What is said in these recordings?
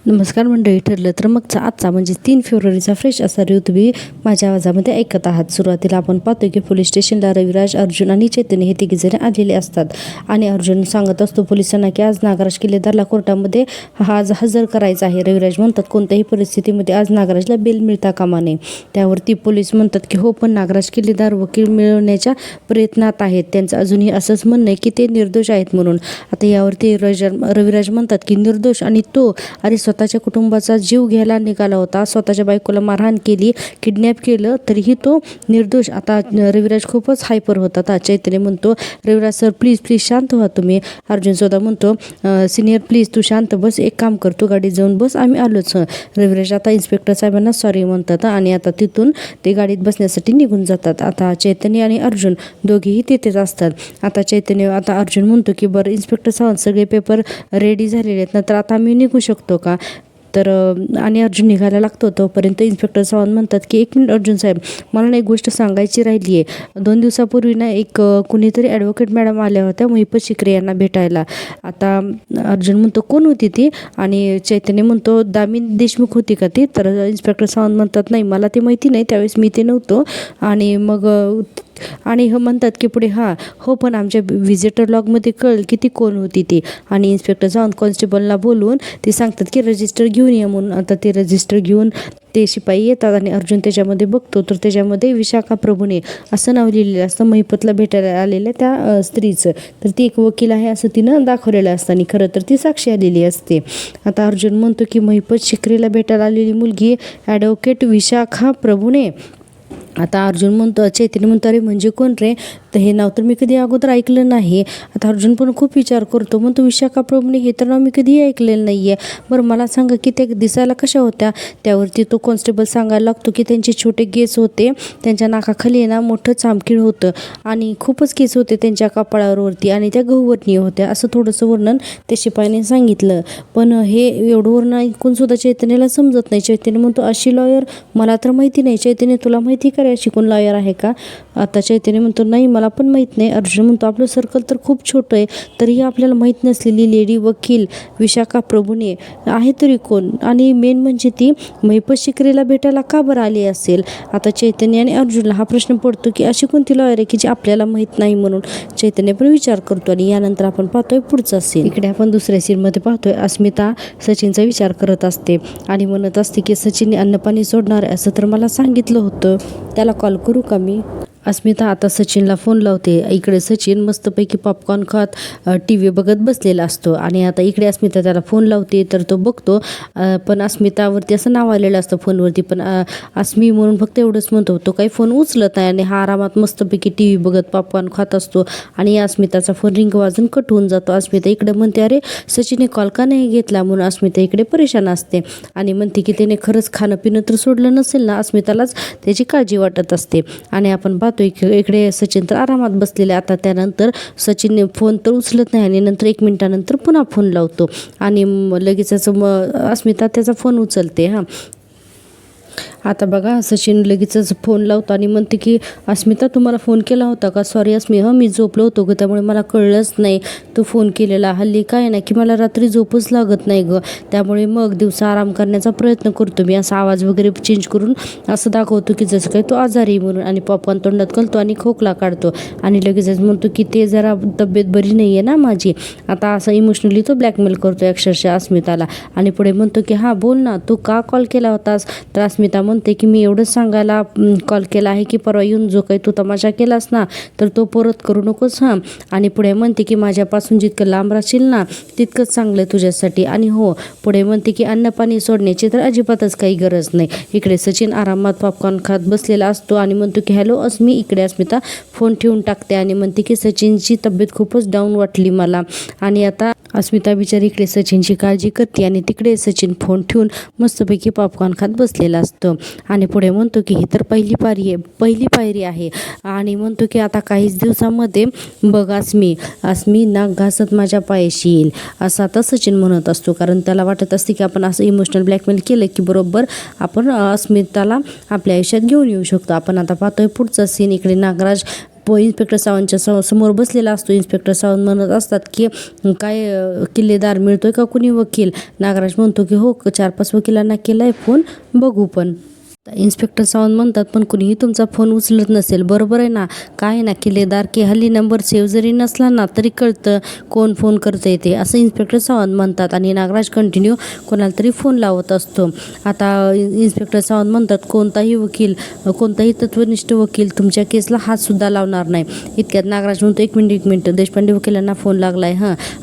नमस्कार मंडळी. ठरलं तर मगचा आजचा म्हणजे 3 फेब्रुवारीचा फ्रेश असा रिव्ह्यू तुम्ही माझ्या आवाजामध्ये ऐकत आहात. सुरुवातीला आपण पाहतो की पोलीस स्टेशनला रविराज, अर्जुन आणि चैतन्य हे तिघीजण आलेले असतात आणि अर्जुन सांगत असतो पोलिसांना की आज नागराज किल्लेदारला कोर्टामध्ये आज हजर करायचं आहे. रविराज म्हणतात कोणत्याही परिस्थितीमध्ये आज नागराजला बेल मिळता कामा नये. त्यावरती पोलीस म्हणतात की हो, पण नागराज किल्लेदार वकील मिळवण्याच्या प्रयत्नात आहेत. त्यांचं अजूनही असंच म्हणणं आहे की ते निर्दोष आहेत म्हणून. आता यावरती रविराज म्हणतात की निर्दोष आणि तो अरे स्वतःच्या कुटुंबाचा जीव घ्यायला निघाला होता, स्वतःच्या बायकोला मारहाण केली, किडनॅप केलं, तरीही तो निर्दोष. आता रविराज खूपच हायपर होता. आता चैतन्य म्हणतो रविराज सर प्लीज प्लीज शांत व्हा तुम्ही. अर्जुन सुद्धा म्हणतो सिनियर प्लीज तू शांत बस, एक काम कर तू गाडीत जाऊन बस, आम्ही आलोच. रविराज आता इन्स्पेक्टर साहेबांना सॉरी म्हणतात आणि आता तिथून ते गाडीत बसण्यासाठी निघून जातात. आता चैतन्य आणि अर्जुन दोघेही तिथेच असतात. आता अर्जुन म्हणतो की बरं इन्स्पेक्टर साहेब सगळे पेपर रेडी झालेले आहेत ना, तर आता आम्ही निघू शकतो का? तर आणि अर्जुन निघायला लागतो. तोपर्यंत इन्स्पेक्टर सावंत म्हणतात की एक मिनिट अर्जुन साहेब, मला ना एक गोष्ट सांगायची राहिली आहे. 2 दिवसापूर्वी ना एक कुणीतरी ॲडव्होकेट मॅडम आल्या होत्या महिपत शिकरे यांना भेटायला. आता अर्जुन म्हणतो कोण होती ती? आणि चैतन्य म्हणतो दामिनी देशमुख होती का ती? तर इन्स्पेक्टर सावंत म्हणतात नाही मला ते माहिती नाही, त्यावेळेस मी ते नव्हतो. आणि मग आणि म्हणतात की पुढे हो पण आमच्या व्हिजिटर लॉगमध्ये कळेल की ती कोण होती ती. आणि इन्स्पेक्टर जाऊन कॉन्स्टेबलला बोलवून ते सांगतात की रजिस्टर घेऊन ये म्हणून. आता ते रजिस्टर घेऊन ते शिपाई येतात आणि अर्जुन त्याच्यामध्ये बघतो तर त्याच्यामध्ये विशाखा प्रभुणे असं नाव लिहिलेलं असतं महिपतला भेटायला आलेल्या त्या स्त्रीचं. तर ती एक वकील आहे असं तिनं दाखवलेलं असतं आणि खरं तर ती साक्षी आलेली असते. आता अर्जुन म्हणतो की महिपत शिकरेला भेटायला आलेली मुलगी ॲडव्होकेट विशाखा प्रभुणे. आता अर्जुन म्हणतो चैतन्य म्हणतो अरे म्हणजे कोण रे? तर हे नाव तर मी कधी अगोदर ऐकलं नाही. आता अर्जुन पण खूप विचार करतो, म्हणतो विशाखा प्रभुणे हे तर नाव मी कधीही ऐकलेलं नाही आहे. बरं मला सांगा की ते दिसायला कशा होत्या? त्यावरती तो कॉन्स्टेबल सांगायला लागतो की त्यांचे छोटे केस होते, त्यांच्या नाकाखाली ना मोठं चामखीळ होतं आणि खूपच केस होते त्यांच्या कपाळावरती आणि त्या गहूवरणी होत्या, असं थोडंसं वर्णन त्या शिपाईने सांगितलं. पण हे एवढं वर्णन ऐकून सुद्धा चैतन्याला समजत नाही. चैतन्य म्हणतो अशी लॉयर मला तर माहिती नाही. चैतन्य तुला माहिती का रे अशी कोण लॉयर आहे का? आता चैतन्य म्हणतो नाही मला पण माहीत नाही. अर्जुन म्हणतो आपलं सर्कल तर खूप छोटं आहे, तरीही आपल्याला माहीत नसलेली लेडी वकील विशाखा प्रभुणे आहे तरी कोण? आणि मेन म्हणजे ती महिपत शिकरेला भेटायला का बरं आली असेल? आता चैतन्य आणि अर्जुनला हा प्रश्न पडतो की अशी कोणती लॉयर आहे की जी आपल्याला माहीत नाही म्हणून. चैतन्य पण विचार करतो आणि यानंतर आपण पाहतोय पुढचा सीन. इकडे आपण दुसऱ्या सीनमध्ये पाहतोय अस्मिता सचिनचा विचार करत असते आणि म्हणत असते की सचिनने अन्नपाणी सोडणार आहे असं तर मला सांगितलं होतं, त्याला कॉल करू का मी? अस्मिता आता सचिनला फोन लावते. इकडे सचिन मस्तपैकी पॉपकॉर्न खात टी व्ही बघत बसलेला असतो आणि आता इकडे अस्मिता त्याला फोन लावते तर तो बघतो पण अस्मितावरती असं नाव आलेलं असतं फोनवरती, पण अस्मी म्हणून फक्त एवढंच म्हणतो. तो काही फोन उचलत नाही आणि हा आरामात मस्तपैकी टी व्ही बघत पॉपकॉर्न खात असतो आणि अस्मिताचा फोन रिंग वाजून कट होऊन जातो. अस्मिता इकडे म्हणते अरे सचिनने कॉल का नाही घेतला म्हणून. अस्मिता इकडे परेशान असते आणि म्हणते की त्याने खरंच खाणं पिणं तर सोडलं नसेल ना. अस्मितालाच त्याची काळजी वाटत असते आणि आपण इकडे सचिन तर आरामात बसलेले. आता त्यानंतर सचिनने फोन तर उचलत नाही आणि नंतर 1 मिनिटानंतर पुन्हा फोन लावतो आणि लगेचच अस्मिता त्याचा फोन उचलते. आता बघा सचिन लगेचच फोन लावतो आणि म्हणते की अस्मिता तुम्हाला फोन केला होता का? सॉरी अस्मी, मी झोपलो होतो ग, त्यामुळे मला कळलंच नाही तू फोन केलेला. हल्ली काय ना की मला रात्री झोपच लागत नाही ग, त्यामुळे मग दिवसा आराम करण्याचा प्रयत्न करतो मी. असा आवाज वगैरे चेंज करून असं दाखवतो की जसं काही तो आजारी म्हणून आणि पॉपकॉर्न तोंडात घालतो आणि खोकला काढतो आणि लगेचच म्हणतो की ते जरा तब्येत बरी नाही आहे ना माझी. आता असं इमोशनली तो ब्लॅकमेल करतो अक्षरशः अस्मिताला आणि पुढे म्हणतो की बोल ना तू का कॉल केला होतास? तर अस्मिता म्हणते की मी एवढंच सांगायला कॉल केला आहे की परवा येऊन जो काही तू तमाशा केलास ना तर तो परत करू नकोस. आणि पुढे म्हणते की माझ्यापासून जितकं लांब राहशील ना तितकंच चांगलं आहे तुझ्यासाठी. आणि हो पुढे म्हणते की अन्नपाणी सोडण्याची तर अजिबातच काही गरज नाही. इकडे सचिन आरामात पॉपकॉर्न खात बसलेला असतो आणि म्हणतो की हॅलो अस्मी. इकडे अस्मिता फोन ठेवून टाकते आणि म्हणते की सचिनची तब्येत खूपच डाऊन वाटली मला. आणि आता अस्मिता बिचारी इकडे सचिनची काळजी करते आणि तिकडे सचिन फोन ठेवून मस्तपैकी पॉपकॉर्न खात बसलेला असतो आणि पुढे म्हणतो की ही तर पहिली पायरी आहे आणि म्हणतो की आता काहीच दिवसामध्ये बघ अस्मी नाक घासत माझ्या पायाशी येईल असं आता सचिन म्हणत असतो. कारण त्याला वाटत असते की आपण असं इमोशनल ब्लॅकमेल केलं की बरोबर आपण अस्मिताला आपल्या आयुष्यात घेऊन येऊ शकतो. आपण आता पाहतोय पुढचा सीन. इकडे नागराज इन्स्पेक्टर सावंतच्या समोर बसलेला असतो. इन्स्पेक्टर सावंत म्हणत असतात की काय किल्लेदार मिळतोय का कुणी वकील? नागराज म्हणतो की हो 4-5 वकिलांना केलाय फोन, बघू. पण इन्स्पेक्टर सावंत म्हणतात पण कुणीही तुमचा फोन उचलत नसेल, बरोबर आहे ना? काय आहे ना किल्लेदार की हल्ली नंबर सेव्ह जरी नसला ना तरी कळतं कोण फोन करतंय ते, असं इन्स्पेक्टर सावंत म्हणतात. आणि नागराज कंटिन्यू कोणाला तरी फोन लावत असतो. आता इन्स्पेक्टर सावंत म्हणतात कोणताही वकील, कोणताही तत्वनिष्ठ वकील तुमच्या केसला हातसुद्धा लावणार नाही. इतक्यात नागराज म्हणतो एक मिनिट देशपांडे वकिलांना फोन लागलाय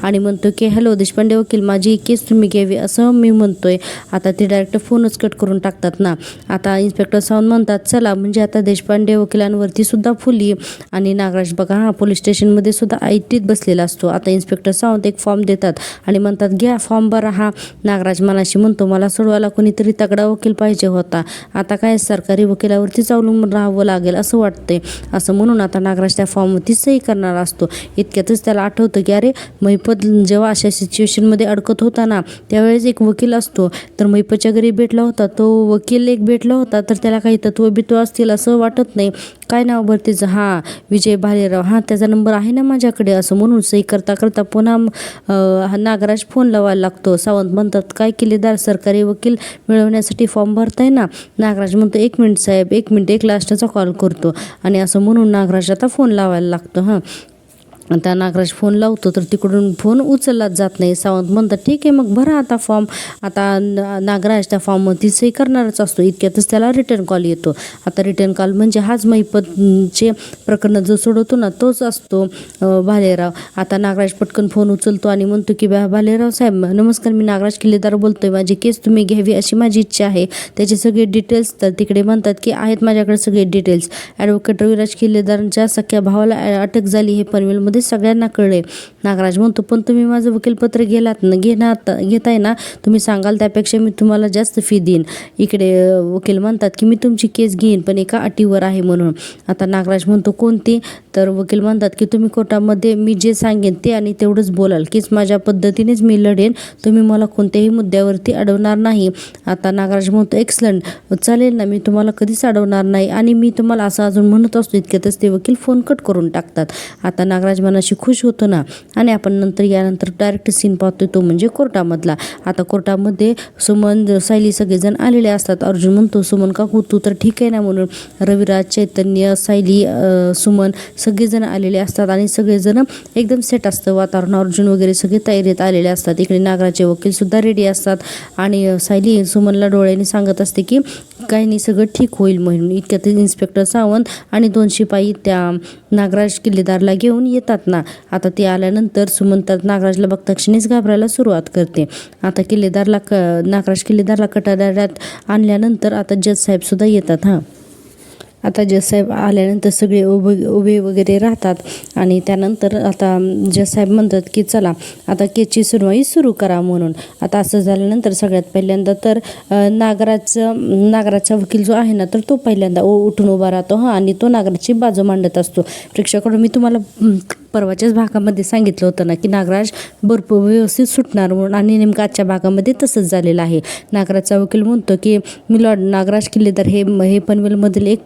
आणि म्हणतो की हॅलो देशपांडे वकील, माझी केस तुम्ही घ्यावी असं मी म्हणतोय. आता ते डायरेक्ट फोनच कट करून टाकतात ना. आता इन्स्पेक्टर सावंत म्हणतात चला म्हणजे आता देशपांडे वकिलांवरती सुद्धा फुली. आणि नागराज बघा पोलीस स्टेशनमध्ये सुद्धा ऐटीत बसलेला असतो. आता इन्स्पेक्टर सावंत एक फॉर्म देतात आणि म्हणतात घ्या फॉर्म भरा. नागराज मनाशी म्हणतो मला सोडवायला कोणीतरी तगडा वकील पाहिजे होता, आता काय सरकारी वकिलावरतीच अवलंबून राहावं लागेल असं वाटतंय. असं म्हणून आता नागराज त्या फॉर्मवरती सही करणार असतो. इतक्यातच त्याला आठवतं की अरे महिपत जेव्हा अशा सिच्युएशनमध्ये अडकत होता ना त्यावेळेस एक वकील असतो, तर महिपतच्या घरी भेटला होता तो वकील, एक भेटला होता तर त्याला काही तत्वबित्व असतील असं वाटत नाही. काय नाव बरं तिचं? विजय भालेराव, त्याचा नंबर आहे ना माझ्याकडे, असं म्हणून सही करता करता पुन्हा नागराज फोन लावायला लागतो. सावंत म्हणतात काय किल्लेदार सरकारी वकील मिळवण्यासाठी फॉर्म भरताय ना? नागराज म्हणतो 1 मिनिट साहेब, 1 मिनिट, एक लास्टचा कॉल करतो. आणि असं म्हणून नागराज आता फोन लावायला लागतो. आता नागराज फोन लावतो तर तिकडून फोन उचललाच जात नाही. सावंत म्हणतात ठीक आहे मग भरा आता फॉर्म. आता नागराज त्या फॉर्मवरती सही करणारच असतो. इतक्यातच त्याला रिटर्न कॉल येतो. आता रिटर्न कॉल म्हणजे हाच महिपतचे प्रकरण जो सोडवतो ना तोच असतो भालेराव. आता नागराज पटकन फोन उचलतो आणि म्हणतो की भालेराव साहेब नमस्कार, मी नागराज किल्लेदार बोलतोय, माझी केस तुम्ही घ्यावी अशी माझी इच्छा आहे. त्याचे सगळे डिटेल्स तर तिकडे म्हणतात की आहेत माझ्याकडे सगळे डिटेल्स. ॲडव्होकेट रविराज किल्लेदारांच्या सख्या भावाला अटक झाली हे पनवेलमध्ये सगळ्यांना कळले. नागराज म्हणतो पण तुम्ही माझं वकीलपत्र घेताय ना, तुम्ही सांगाल त्यापेक्षा मी तुम्हाला जास्त फी देईन. इकडे वकील म्हणतात की मी तुमची केस घेईन पण एका अटीवर आहे म्हणून. आता नागराज म्हणतो कोणती? तर वकील म्हणतात की तुम्ही कोर्टामध्ये मी जे सांगेन ते आणि तेवढंच बोलाल, कीच माझ्या पद्धतीनेच मी लढेन, तुम्ही मला कोणत्याही मुद्द्यावरती अडवणार नाही. आता नागराज म्हणतो एक्सलंट, चालेल ना, मी तुम्हाला कधीच अडवणार नाही आणि मी तुम्हाला असं अजून म्हणत असतो. इतक्यातच ते वकील फोन कट करून टाकतात. आता नागराज मनाशी खुश होतो ना. आणि आपण यानंतर डायरेक्ट सीन पाहतोय तो म्हणजे कोर्टामधला. आता कोर्टामध्ये सुमन, सायली सगळेजण आलेले असतात. अर्जुन म्हणतो सुमन काकू तू तर ठीक आहे ना म्हणून. रविराज, चैतन्य, सायली, सुमन सगळेजण आलेले असतात आणि सगळेजण एकदम सेट असतं वातावरण. अर्जुन वगैरे सगळे तयारीत आलेले असतात. इकडे नागराजचे वकील सुद्धा रेडी असतात आणि सायली सुमनला डोळ्याने सांगत असते की काही नाही सगळं ठीक होईल म्हणून. इतक्यात इन्स्पेक्टर सावंत आणि 2 शिपाई त्या नागराज किल्लेदारला घेऊन येतात ना. आता ते आल्यानंतर सुमन तर नागराजला बघता क्षणीच घाबरायला सुरुवात करते. आता नागराज किल्लेदारला कटाऱ्यात आणल्यानंतर आता जज साहेब सुद्धा येतात. आता जजसाहेब आल्यानंतर सगळे उभे वगैरे राहतात आणि त्यानंतर आता जजसाहेब म्हणतात की चला आता केसची सुनवाई सुरू करा म्हणून. आता असं झाल्यानंतर सगळ्यात पहिल्यांदा तर नागराजचा वकील जो आहे ना तर तो पहिल्यांदा उठून उभा राहतो आणि तो नागराजची बाजू मांडत असतो. प्रेक्षकांकडून मी तुम्हाला परवाच्याच भागामध्ये सांगितलं होतं ना की नागराज भरपूर व्यवस्थित सुटणार म्हणून, आणि नेमकं आजच्या भागामध्ये तसंच झालेलं आहे. नागराजचा वकील म्हणतो की मिलॉर्ड नागराज किल्लेदार हे पनवेलमधील एक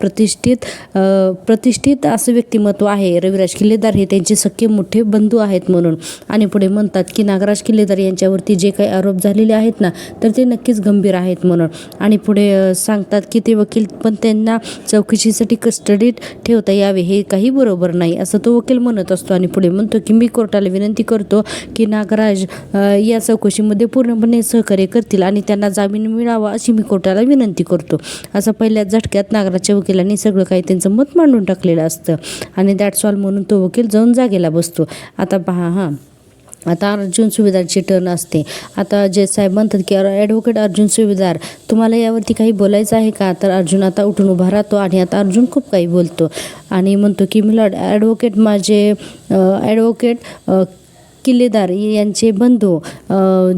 प्रतिष्ठित असं व्यक्तिमत्व आहे. रविराज किल्लेदार हे त्यांचे सख्खे मोठे बंधू आहेत म्हणून. आणि पुढे म्हणतात की नागराज किल्लेदार यांच्यावरती जे काही आरोप झालेले आहेत ना तर ते नक्कीच गंभीर आहेत म्हणून. आणि पुढे सांगतात की ते वकील पण त्यांना चौकशीसाठी कस्टडीत ठेवता यावे हे काही बरोबर नाही असं तो वकील म्हणत असतो. आणि पुढे म्हणतो की मी कोर्टाला विनंती करतो की नागराज या चौकशीमध्ये पूर्णपणे सहकार्य करतील आणि त्यांना जामीन मिळावा अशी मी कोर्टाला विनंती करतो. असं पहिल्याच झटक्यात नागराजच्या वकिलांनी सगळं काही त्यांचं मत मांडून टाकलेलं असतं आणि दॅट्स ऑल म्हणून तो वकील जाऊन जागेला बसतो. आता पहा आता अर्जुन सुभेदारची टर्न असते. आता जज साहेब म्हणतात की ॲडव्होकेट अर्जुन सुभेदार तुम्हाला यावरती काही बोलायचं आहे का? तर अर्जुन आता उठून उभा राहतो आणि आता अर्जुन खूप काही बोलतो आणि म्हणतो की मिलॉर्ड ॲडव्होकेट किल्लेदार यांचे बंधू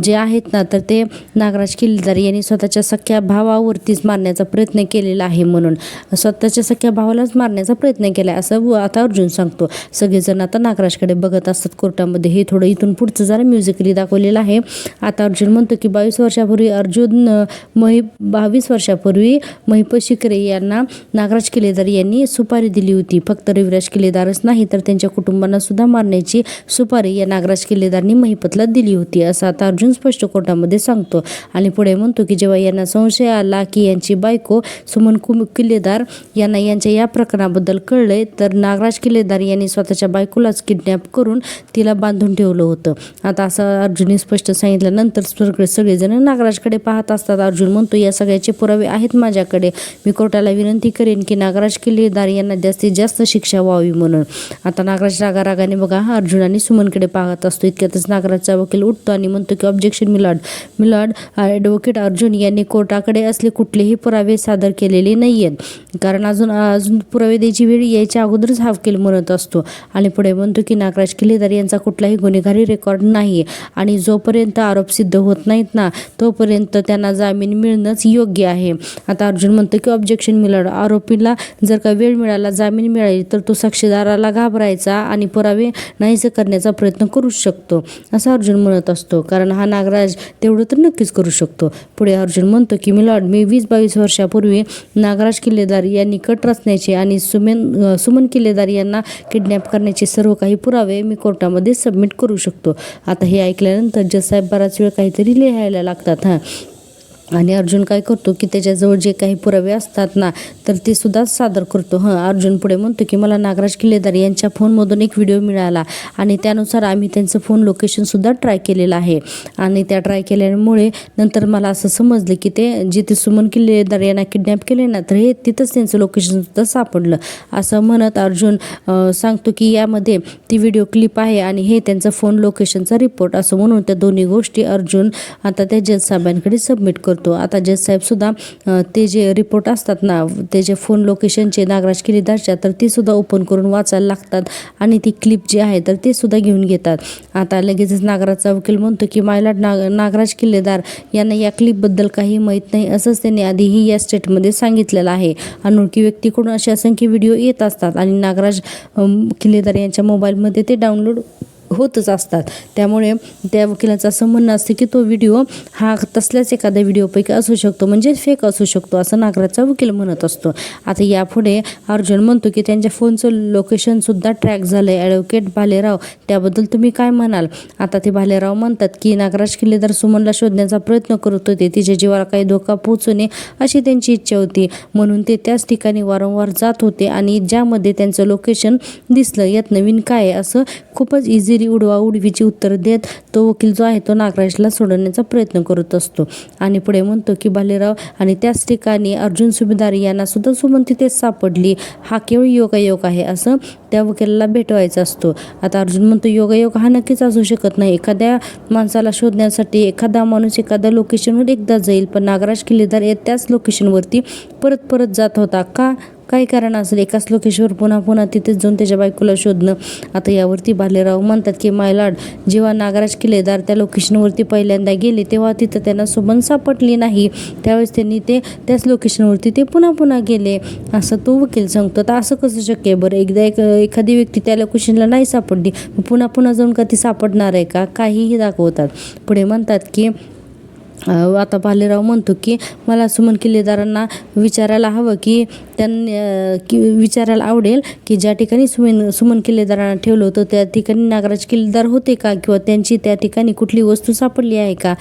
जे आहेत ना, तर ते नागराज किल्लेदार यांनी स्वतःच्या सख्या भावावरतीच मारण्याचा प्रयत्न केलेला आहे, म्हणून स्वतःच्या सख्या भावालाच मारण्याचा प्रयत्न केला असं आता अर्जुन सांगतो. सगळेजण आता नागराजकडे बघत असतात कोर्टामध्ये. हे थोडं इथून पुढचं जरा म्युझिकली दाखवलेलं आहे. आता अर्जुन म्हणतो की 22 वर्षापूर्वी 22 वर्षापूर्वी महिप शिकरे यांना नागराज किल्लेदार यांनी सुपारी दिली होती. फक्त रविराज किल्लेदारच नाही तर त्यांच्या कुटुंबांना सुद्धा मारण्याची सुपारी या नागराज किल्लेदारनी महिपतला दिली होती असं आता अर्जुन स्पष्ट कोर्टामध्ये सांगतो. आणि पुढे म्हणतो की जेव्हा यांना संशय आला की यांची बायको सुमन किल्लेदार यांना यांच्या या प्रकरणाबद्दल कळलंय, तर नागराज किल्लेदार यांनी स्वतःच्या बायकोलाच किडनॅप करून तिला बांधून ठेवलं होतं. आता असं अर्जुनने स्पष्ट सांगितल्यानंतर सगळेजण नागराजकडे पाहत असतात. अर्जुन म्हणतो या सगळ्याचे पुरावे आहेत माझ्याकडे. मी कोर्टाला विनंती करेन की नागराज किल्लेदार यांना जास्तीत जास्त शिक्षा व्हावी म्हणून. आता नागराज रागारागाने बघा अर्जुन आणि सुमनकडे पाहत असतो. इतक्यातच नागराजचा वकील उठतो आणि म्हणतो की ऑब्जेक्शन मिलॉर्ड ॲडव्होकेट अर्जुन यांनी कोर्टाकडे असले कुठलेही पुरावे सादर केलेले नाही आहेत, कारण अजून पुरावे द्यायची वेळ यायच्या अगोदरच हा वकील म्हणत असतो. आणि पुढे म्हणतो की नागराज किल्लेदार यांचा कुठलाही गुन्हेगारी रेकॉर्ड नाही आणि जोपर्यंत आरोप सिद्ध होत नाहीत ना तोपर्यंत त्यांना जामीन मिळणंच योग्य आहे. आता अर्जुन म्हणतो की ऑब्जेक्शन मिलॉर्ड, आरोपीला जर का वेळ मिळाला, जामीन मिळाली तर तो साक्षीदाराला घाबरायचा आणि पुरावे नाहीसे करण्याचा प्रयत्न करू शकतो असं अर्जुन म्हणत असतो, कारण हा नागराज तेवढं तर नक्कीच करू शकतो. पुढे अर्जुन म्हणतो की मिलॉर्ड, मी 20-22 वर्षापूर्वी नागराज किल्लेदार यांनी कट रचण्याचे आणि सुमन किल्लेदार यांना किडनॅप करण्याचे सर्व काही पुरावे मी कोर्टामध्ये सबमिट करू शकतो. आता हे ऐकल्यानंतर जज साहेब बराच वेळ काहीतरी लिहायला लागतात. आणि अर्जुन काय करतो की त्याच्याजवळ जे काही पुरावे असतात ना तर ते सुद्धा सादर करतो. अर्जुन पुढे म्हणतो की मला नागराज किल्लेदार यांच्या फोनमधून एक व्हिडिओ मिळाला आणि त्यानुसार आम्ही त्यांचं फोन लोकेशनसुद्धा ट्राय केलेलं आहे आणि त्या ट्राय केल्यामुळे नंतर मला असं समजलं की ते जिथे सुमन किल्लेदार यांना किडनॅप केले ना तर हे तिथंच त्यांचं लोकेशनसुद्धा सापडलं असं म्हणत अर्जुन सांगतो की यामध्ये ती व्हिडिओ क्लिप आहे आणि हे त्यांचं फोन लोकेशनचा रिपोर्ट असं म्हणून त्या दोन्ही गोष्टी अर्जुन आता त्या जज साहेबांकडे सबमिट करतो. आता जज साहेब सुद्धा ते जे रिपोर्ट असतात ना ते जे फोन लोकेशनचे नागराज किल्लेदारच्या तर ती सुद्धा ओपन करून वाचायला लागतात आणि ती क्लिप जी आहे तर ते सुद्धा घेऊन घेतात. आता लगेचच नागराजचा वकील म्हणतो की मायलॉर्ड, नागराज किल्लेदार यांना या क्लिपबद्दल काही माहीत नाही असंच त्यांनी आधीही या स्टेटमध्ये सांगितलेलं आहे. अनोळखी व्यक्तीकडून असे असंख्य व्हिडिओ येत असतात आणि नागराज किल्लेदार यांच्या मोबाईलमध्ये ते डाउनलोड होतच असतात. त्यामुळे त्या वकिलाचं असं म्हणणं असतं की तो व्हिडिओ हा तसल्याच एखाद्या व्हिडिओपैकी असू शकतो, म्हणजे फेक असू शकतो असं नागराजचा वकील म्हणत असतो. आता यापुढे अर्जुन म्हणतो की त्यांच्या फोनचं लोकेशनसुद्धा ट्रॅक झालं आहे. ॲडव्होकेट भालेराव, त्याबद्दल तुम्ही काय म्हणाल? आता ते भालेराव म्हणतात की नागराज किल्लेदार सुमनला शोधण्याचा प्रयत्न करत होते. तिच्या जीवाला काही धोका पोहोचू नये अशी त्यांची इच्छा होती, म्हणून ते त्याच ठिकाणी वारंवार जात होते आणि ज्यामध्ये त्यांचं लोकेशन दिसलं. यात नवीन काय आहे असं खूपच इझिली उडवाउडवीची उत्तर देत तो वकील जो आहे तो नागराजला सोडवण्याचा प्रयत्न करत असतो. आणि पुढे म्हणतो की भालेराव आणि त्याच ठिकाणी अर्जुन सुभेदार यांना सुद्धा सुमन तिथेच सापडली. हा केवळ योगायोग आहे असं त्या वकिलाला भेटवायचा असतो. आता अर्जुन म्हणतो योगायोग हा नक्कीच असू शकत नाही. एखाद्या माणसाला शोधण्यासाठी एखादा माणूस एखाद्या लोकेशनवर एकदा जाईल, पण नागराज किल्लेदार त्याच लोकेशनवरती परत जात होता का? काही कारण असेल एकाच लोकेशनवर पुन्हा तिथेच जाऊन त्याच्या बायकोला शोधणं. आता यावरती भालेराव म्हणतात की मायलॉर्ड, जेव्हा नागराज किल्लेदार त्या लोकेशनवरती पहिल्यांदा गेले तेव्हा तिथं त्यांना सुमन सापडली नाही. त्यावेळेस त्यांनी त्याच लोकेशनवरती ते पुन्हा गेले असं तो वकील सांगतो. तर असं कसं शक्य आहे बरं? एकदा एखादी व्यक्ती त्या लोकेशनला नाही सापडली, पुन्हा जाऊन का ती सापडणार आहे का? काहीही दाखवतात. पुढे म्हणतात की आता भालेराव म्हणतो की मला सुमन किल्लेदारांना विचारायला हवं की विचारायला आवडेल की ज्या ठिकाणी सुमन किल्लेदारांना ठेवलं होतं त्या ठिकाणी नागराज किल्लेदार होते का, किंवा त्यांची त्या ठिकाणी कुठली वस्तू सापडली आहे का,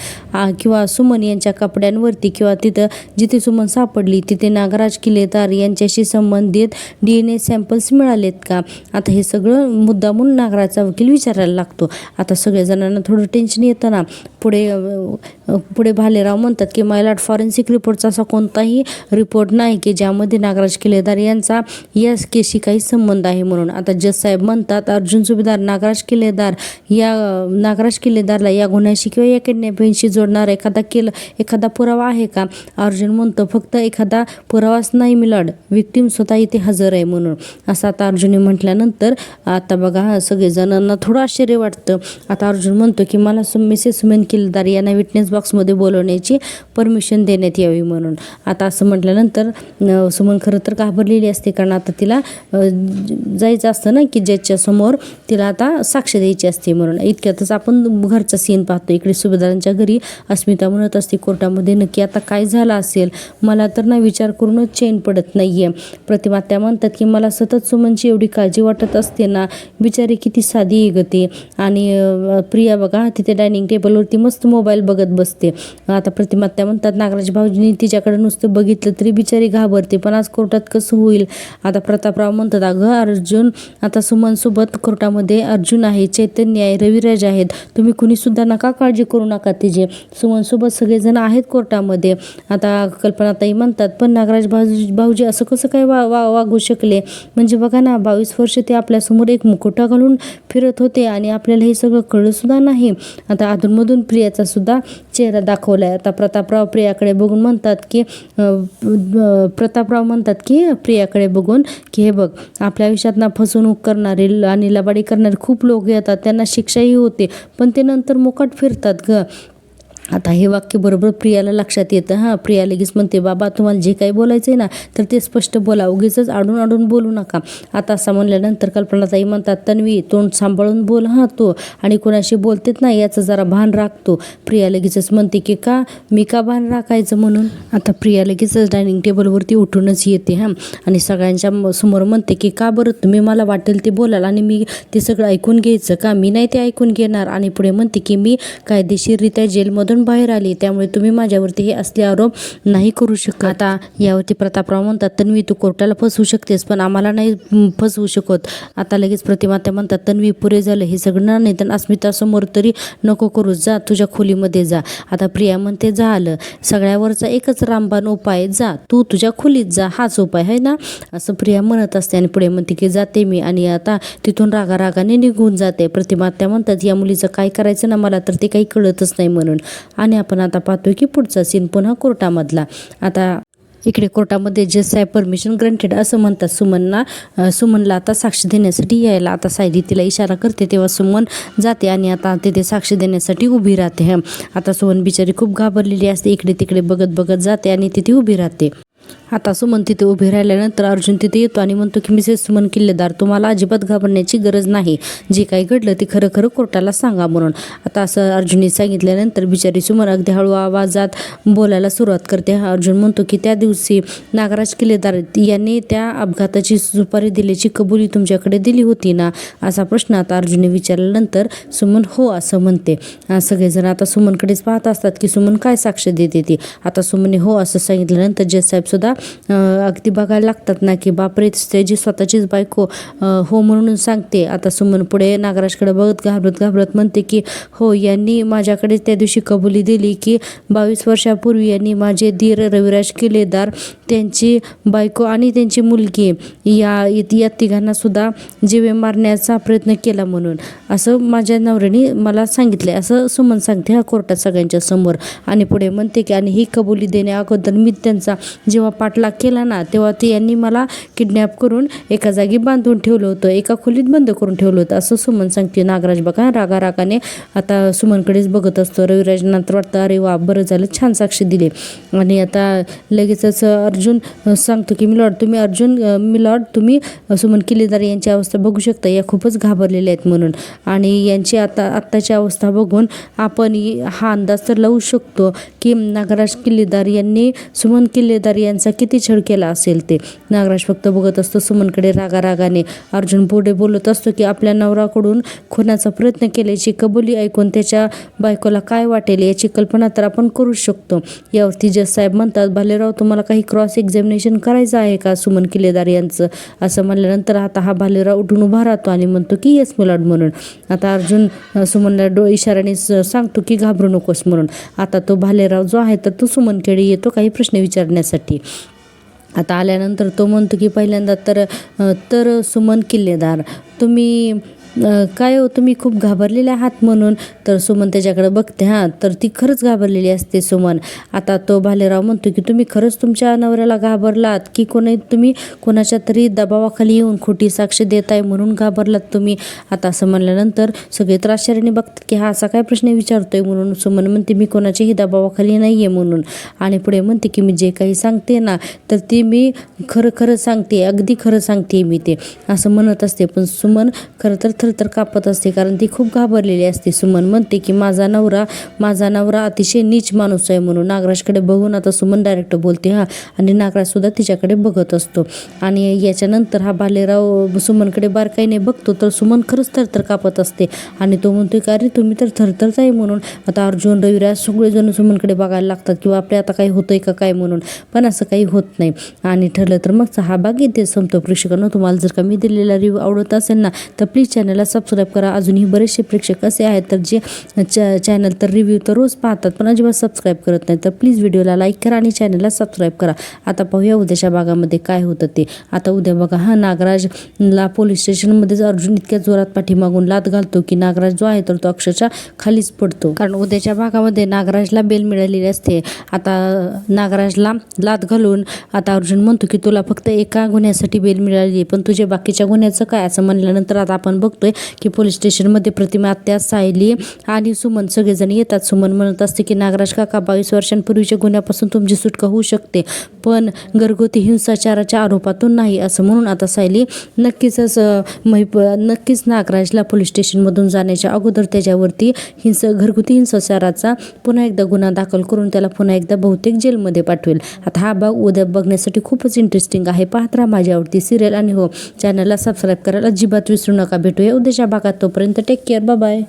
किंवा सुमन यांच्या कपड्यांवरती किंवा तिथं जिथे सुमन सापडली तिथे नागराज किल्लेदार यांच्याशी संबंधित DNA सॅम्पल्स मिळालेत का? आता हे सगळं मुद्दामून नागराजचा वकील विचारायला लागतो. आता सगळ्या जणांना थोडं टेन्शन येतं ना. पुढे पुढे भालेराव म्हणतात की माय लॉर्ड, फॉरेन्सिक रिपोर्टचा असा कोणताही रिपोर्ट नाही की ज्यामध्ये नागराज किल्लेदार यांचा या केसशी काही संबंध आहे म्हणून. आता जज साहेब म्हणतात अर्जुन सुभेदार नागराज किल्लेदारला या गुन्ह्याशी किंवा या किडनॅपिंगशी जोडणारा एखादा पुरावा आहे का? अर्जुन म्हणतो फक्त एखादा पुरावाच नाही मिलॉर्ड, विक्टीम स्वतः इथे हजर आहे म्हणून. असं आता अर्जुनने म्हटल्यानंतर आता बघा सगळेजणांना थोडं आश्चर्य वाटतं. आता अर्जुन म्हणतो की मला मिसेस सुमन किल्लेदार यांना विटनेस बॉक्समध्ये बोलवण्याची परमिशन देण्यात यावी म्हणून. आता असं म्हटल्यानंतर सुमन खरं तर घाबरलेली असते, कारण आता तिला जायचं असतं ना की जजच्या समोर तिला आता साक्ष द्यायची असते म्हणून. इतक्यातच आपण घरचा सीन पाहतो. इकडे सुभेदारांच्या घरी अस्मिता म्हणत असते कोर्टामध्ये नक्की आता काय झालं असेल, मला तर ना विचार करूनच चैन पडत नाहीये. प्रतिमा त्या म्हणतात की मला सतत सुमनची एवढी काळजी वाटत असते ना, बिचारी किती साधी आहे ग ती. आणि प्रिया बघा तिथे डायनिंग टेबलवरती मस्त मोबाईल बघत बसते. आता प्रतिमा त्या म्हणतात नागराज भाऊजींनी तिच्याकडे नुसतं बघितलं तरी बिचारी घाबरते, पण आज कोर्टात कसं होईल. आता प्रतापराव म्हणतात अगं अर्जुन, आता सुमनसोबत कोर्टामध्ये अर्जुन आहे, चैतन्य आहे, रविराज आहेत, तुम्ही कुणीसुद्धा नका काळजी करू नका तिचे, सुमनसोबत सगळेजण आहेत कोर्टामध्ये. आता कल्पनाताई म्हणतात पण नागराज भाऊजी असं कसं काय वागू शकले, म्हणजे बघा ना 22 वर्ष ते आपल्यासमोर एक मुखवटा घालून फिरत होते आणि आपल्याला हे सगळं कळलं सुद्धा नाही. आता अधूनमधून प्रियाचा सुद्धा चेहरा दाखवलाय. आता प्रतापराव म्हणतात की प्रियाकडे बघून की हे बघ आपल्या आयुष्यात फसवणूक करणारे आणि लबाडी करणारे खूप लोक येतात, त्यांना शिक्षाही होते पण ते नंतर मुकाट फिरतात ग. आता हे वाक्य बरोबर प्रियाला लक्षात येतं. हां, प्रिया लगेच म्हणते बाबा तुम्हाला जे काही बोलायचं आहे ना तर ते स्पष्ट बोला, उगीच आडून बोलू नका. आता असं म्हणल्यानंतर कल्पनाताई म्हणतात तन्वी तोंड सांभाळून बोल हां तो, आणि कोणाशी बोलतेत ना याचं जरा भान राखतो. प्रिया लगेचच म्हणते की मी का भान राखायचं म्हणून. आता प्रिया लगेचच डायनिंग टेबलवरती उठूनच येते हां, आणि सगळ्यांच्या समोर म्हणते की का बरं तुम्ही मला वाटेल ते बोलाल आणि मी ते सगळं ऐकून घ्यायचं का? मी नाही ते ऐकून घेणार. आणि पुढे म्हणते की मी कायदेशीररित्या जेलमधून बाहेर आली, त्यामुळे तुम्ही माझ्यावरती हे असले आरोप नाही करू शकत. आता यावरती प्रतापराव म्हणतात तन्वी तू कोर्टाला फसवू शकतेस पण आम्हाला नाही फसवू शकत. आता लगेच प्रतिमा त्या म्हणतात तन्वी पुरे झालं हे सगळं, नाही तर अस्मिता समोर तरी नको करू, जा तुझ्या खोलीमध्ये जा. आता प्रिया म्हणते झालं, सगळ्यावरचा एकच रामबाण उपाय, जा तू तुझ्या खोलीत जा, हाच उपाय आहे ना, असं प्रिया म्हणत असते. आणि पुढे म्हणते की जाते मी, आणि आता तिथून रागाने निघून जाते. प्रतिमा त्या म्हणतात या मुलीचं काय करायचं ना मला तर ते काही कळतच नाही म्हणून. आणि आपण आता पाहतोय की पुढचा सीन पुन्हा कोर्टामधला. आता इकडे कोर्टामध्ये जज साहेब परमिशन ग्रंटेड असं म्हणतात सुमनला आता साक्ष देण्यासाठी यायला. आता सायली तिला इशारा करते तेव्हा सुमन जाते आणि आता तिथे साक्ष देण्यासाठी उभी राहते. आता सुमन बिचारी खूप घाबरलेली असते, इकडे तिकडे बघत जाते आणि तिथे उभी राहते. आता सुमन तिथे उभे राहिल्यानंतर अर्जुन तिथे येतो आणि म्हणतो की मिसेस सुमन किल्लेदार तुम्हाला अजिबात घाबरण्याची गरज नाही, जे काही घडलं ते खरं कोर्टाला सांगा म्हणून. आता असं अर्जुनने सांगितल्यानंतर बिचारी सुमन अगदी हळू आवाजात बोलायला सुरुवात करते. अर्जुन म्हणतो की त्या दिवशी नागराज किल्लेदार यांनी त्या अपघाताची सुपारी दिल्याची कबुली तुमच्याकडे दिली होती ना, असा प्रश्न आता अर्जुनने विचारल्यानंतर सुमन हो असं म्हणते. सगळेजण आता सुमनकडेच पाहत असतात की सुमन काय साक्ष देते ती. आता सुमनने हो असं सांगितल्यानंतर जज साहेब सुद्धा अगदी बघायला लागतात ना की बापरे त्याची स्वतःचीच बायको हो म्हणून सांगते. आता सुमन पुढे नागराजकडे बघत घाबरत म्हणते की हो यांनी माझ्याकडे त्या दिवशी कबुली दिली की 22 वर्षापूर्वी यांनी माझे दीर रविराज किल्लेदार, त्यांची बायको आणि त्यांची मुलगी या तिघांना सुद्धा जीवे मारण्याचा प्रयत्न केला म्हणून, असं माझ्या नवऱ्याने मला सांगितले असं सुमन सांगते कोर्टात सगळ्यांच्या समोर. आणि पुढे म्हणते की आणि ही कबुली देण्या अगोदर मी त्यांचा जेव्हा पाठलाग केला ना तेव्हा ते यांनी मला किडनॅप करून एका जागी बांधून ठेवलं होतं, एका खोलीत बंद करून ठेवलं होतं असं सुमन सांगते. नागराज बघा रागाने आता सुमनकडेच बघत असतो. रविराज नंतर वाटतं अरे वा बरं झालं छान साक्ष दिले. आणि आता लगेचच अर्जुन सांगतो की मिलॉर्ड तुम्ही सुमन किल्लेदार यांची अवस्था बघू शकता, या खूपच घाबरलेल्या आहेत म्हणून, आणि यांची आत्ताची अवस्था बघून आपण हा अंदाज तर लावू शकतो की नागराज किल्लेदार यांनी सुमन किल्लेदार यांचा किती छळ केला असेल ते. नागराज फक्त बघत असतो सुमनकडे रागाने. अर्जुन पुढे बोलत असतो की आपल्या नवऱ्याकडून खुनाचा प्रयत्न केल्याची कबुली ऐकून त्याच्या बायकोला काय वाटेल याची कल्पना तर आपण करू शकतो. यावरती जज साहेब म्हणतात भालेराव तुम्हाला काही क्रॉस क्रॉस एक्झामिनेशन करायचं आहे का सुमन किल्लेदार यांचं, असं म्हणल्यानंतर आता हा भालेराव उठून उभा राहतो आणि म्हणतो की येस मिलॉर्ड म्हणून. आता अर्जुन सुमनला इशाऱ्याने सांगतो की घाबरू नकोस म्हणून. आता तो भालेराव जो आहे तर तो सुमनकडे येतो काही प्रश्न विचारण्यासाठी. आता आल्यानंतर तो म्हणतो की पहिल्यांदा तर सुमन किल्लेदार तुम्ही काय हो, तुम्ही खूप घाबरलेले आहात म्हणून. तर सुमन त्याच्याकडे बघते. हां, तर ती खरंच घाबरलेली असते सुमन. आता तो भालेराव म्हणतो की तुम्ही खरंच तुमच्या नवऱ्याला घाबरलात की तुम्ही कोणाच्या तरी दबावाखाली येऊन खोटी साक्ष देताय म्हणून घाबरलात तुम्ही. आता असं म्हणल्यानंतर सगळे तर आश्चर्याने बघतात की हा असा काय प्रश्न विचारतोय म्हणून. सुमन म्हणते मी कोणाच्याही दबावाखाली नाही आहे म्हणून. आणि पुढे म्हणते की मी जे काही सांगते ना तर ते मी खरं सांगते, अगदी खरं सांगते मी ते, असं म्हणत असते. पण सुमन खरं तर कापत असते कारण ती खूप घाबरलेली असते. सुमन म्हणते की माझा नवरा अतिशय नीच माणूस आहे म्हणून. नागराजकडे बघून आता सुमन डायरेक्ट बोलते. हा, आणि नागराज सुद्धा तिच्याकडे बघत असतो. आणि याच्यानंतर हा भालेराव सुमनकडे बारकाईने बघतो तर सुमन खरंच थरथर कापत असते. आणि तो म्हणतोय का अरे तुम्ही तर थरथरच आहे म्हणून. आता अर्जुन, रविराज सगळेजण सुमनकडे बघायला लागतात किंवा आपल्या आता काही होतंय का काय म्हणून, पण असं काही होत नाही. आणि ठरलं तर मग हा भाग इथे संपतो. प्रेक्षकांनो, तुम्हाला जर का मी दिलेला रिव्ह्यू आवडत असेल ना तर प्लीज चॅनलला सबस्क्राईब करा. अजूनही बरेचसे प्रेक्षक असे आहेत तर जे चॅनल तर रिव्ह्यू तर रोज पाहतात पण अजिबात सबस्क्राईब करत नाही. तर प्लीज व्हिडिओला लाईक करा आणि चॅनलला सबस्क्राईब करा. आता पाहूया उद्याच्या भागामध्ये काय होतं ते. आता उद्या बघा, हा नागराजला पोलीस स्टेशनमध्येच अर्जुन इतक्या जोरात पाठीमागून लाथ घालतो की नागराज जो आहे तर तो अक्षरशः खालीच पडतो. कारण उद्याच्या भागामध्ये नागराजला बेल मिळालेली असते. आता नागराजला लाथ घालून आता अर्जुन म्हणतो की तुला फक्त एका गुन्ह्यासाठी बेल मिळाली पण तुझ्या बाकीच्या गुन्ह्याचं काय, असं म्हणल्यानंतर आता आपण बघतोय की पोलीस स्टेशनमध्ये प्रतिमा, आत्या, सायली आणि सुमन सगळेजण येतात. सुमन म्हणत असते की नागराज काका 22 वर्षांपूर्वीच्या गुन्ह्यापासून तुमची सुटका होऊ शकते पण घरगुती हिंसाचाराच्या आरोपातून नाही, असं म्हणून आता सायली नक्कीच नागराजला पोलीस स्टेशनमधून जाण्याच्या अगोदर त्याच्यावरती घरगुती हिंसाचाराचा पुन्हा एकदा गुन्हा दाखल करून त्याला पुन्हा एकदा बहुतेक जेलमध्ये पाठवेल. आता हा भाग उद्या बघण्यासाठी खूपच इंटरेस्टिंग आहे. पाहत राहा माझी आवडती सिरियल आणि हो, चॅनलला सबस्क्राईब करायला अजिबात विसरू नका. भेटूया उद्याच्या भागात. तोपर्यंत टेक केअर, बाय बाय.